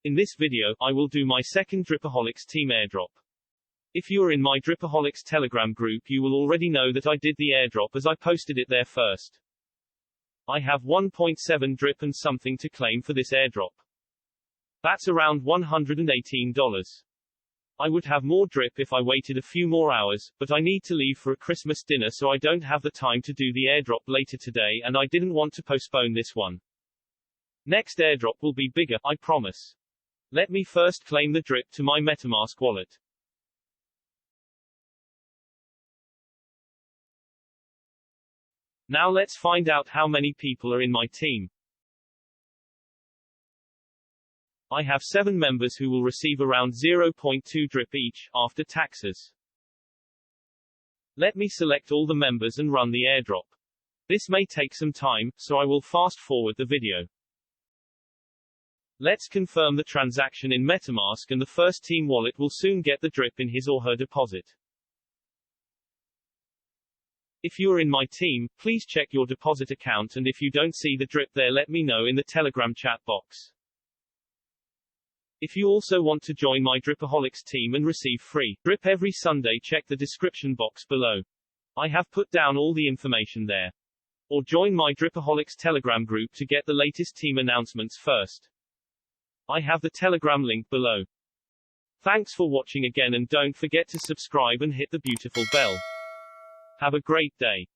In this video, I will do my second Dripaholics Team Airdrop. If you are in my Dripaholics Telegram group, you will already know that I did the airdrop as I posted it there first. I have 1.7 drip and something to claim for this airdrop. That's around $118. I would have more drip if I waited a few more hours, but I need to leave for a Christmas dinner, so I don't have the time to do the airdrop later today, and I didn't want to postpone this one. Next airdrop will be bigger, I promise. Let me first claim the drip to my MetaMask wallet. Now let's find out how many people are in my team. I have 7 members who will receive around 0.2 drip each, after taxes. Let me select all the members and run the airdrop. This may take some time, so I will fast forward the video. Let's confirm the transaction in MetaMask, and the first team wallet will soon get the drip in his or her deposit. If you are in my team, please check your deposit account, and if you don't see the drip there, let me know in the Telegram chat box. If you also want to join my Dripaholics team and receive free drip every Sunday, check the description box below. I have put down all the information there. Or join my Dripaholics Telegram group to get the latest team announcements first. I have the Telegram link below. Thanks for watching again, and don't forget to subscribe and hit the beautiful bell. Have a great day.